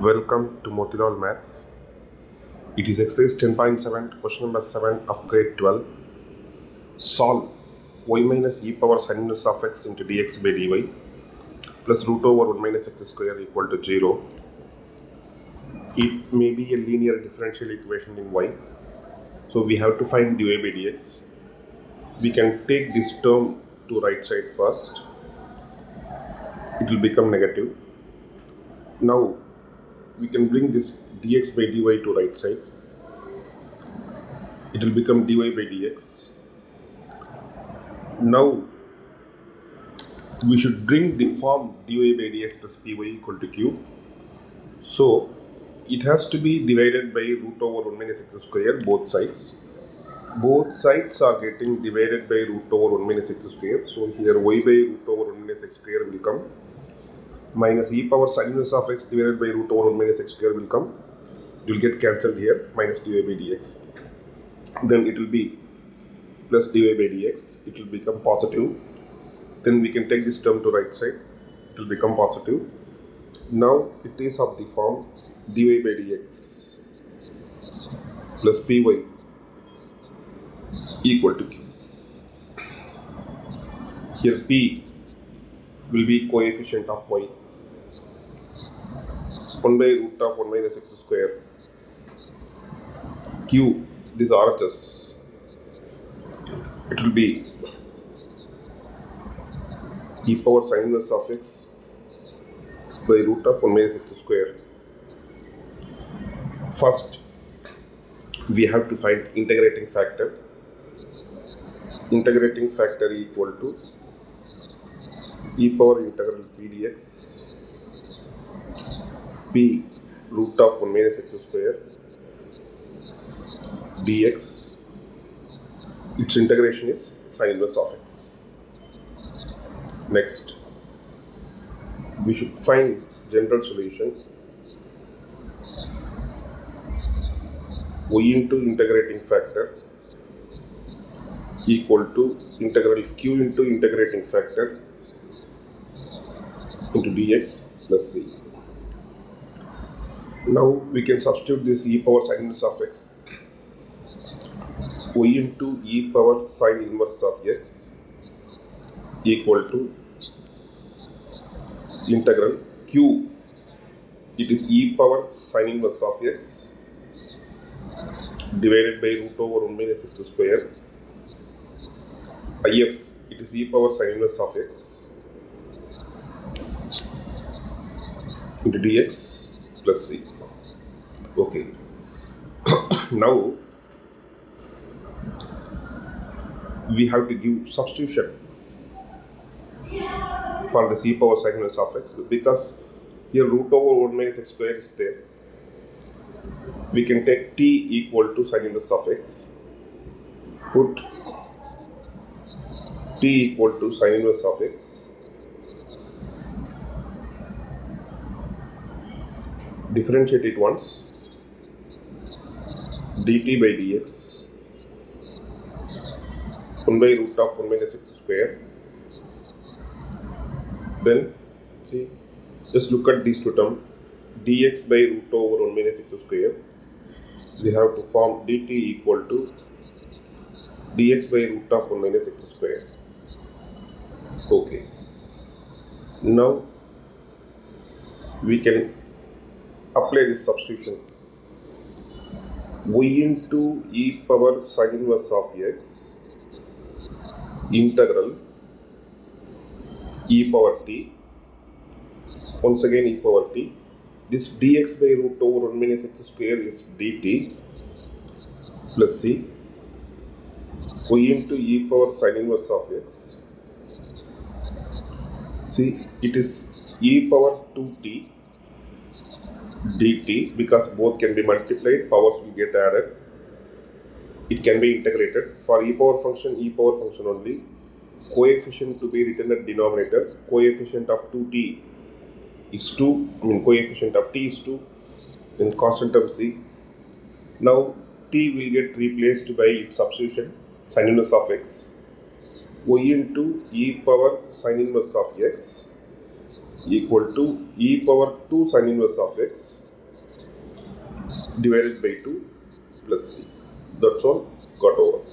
Welcome to Motilal Maths. It is exercise 10.7, question number 7 of grade 12. Solve y minus e power sin inverse of x into dx by dy plus root over 1 minus x square equal to 0. It may be a linear differential equation in y. So we have to find dy by dx. We can take this term to right side first. It will become negative. Now we can bring this dx by dy to right side. It will become dy by dx. Now we should bring the form dy by dx plus py equal to q. So it has to be divided by root over 1 minus x square both sides. Both sides are getting divided by root over 1 minus x square. So here y by root over 1 minus x square will come. Minus e power sin inverse of x divided by root over 1 minus x square will come. It will get cancelled here, minus dy by dx. Then it will be plus dy by dx. It will become positive. Then we can take this term to right side. It will become positive. Now it is of the form dy by dx plus py equal to q. Here p will be coefficient of y. 1 by root of 1 minus x square. Q, this RHS. It will be e power sin inverse of x by root of 1 minus x square. First, we have to find integrating factor. Integrating factor equal to e power integral p dx p root of 1 minus x square dx. Its integration is sin inverse of x. Next, we should find general solution. Y into integrating factor equal to integral q into integrating factor into dx plus c. Now we can substitute this e power sin inverse of x. Y into e power sin inverse of x equal to integral q. It is e power sin inverse of x divided by root over 1 minus x square. If it is e power sin inverse of x into dx plus c. Okay. Now we have to give substitution for the e power sin inverse of x, because here root over 1 minus x square is there. We can take t equal to sin inverse of x. Put t equal to sin inverse of x. Differentiate it once. dt by dx 1 by root of 1 minus x square. Then see, just look at these two terms. Dx by root over 1 minus x square. We have to form dt equal to dx by root of 1 minus x square. Okay. Now we can apply this substitution. Y into e power sin inverse of x integral e power t. Once again e power t. This dx by root over 1 minus x square is dt plus c. Y into e power sin inverse of x. See, it is e power 2t dt, because both can be multiplied, powers will get added. It can be integrated. For e power function only, coefficient to be written at denominator. Coefficient of 2t is 2, coefficient of t is 2, then constant term c. Now t will get replaced by its substitution, sin inverse of x. Y into e power sin inverse of x equal to e power 2 sin inverse of x divided by 2 plus c. That's all got over.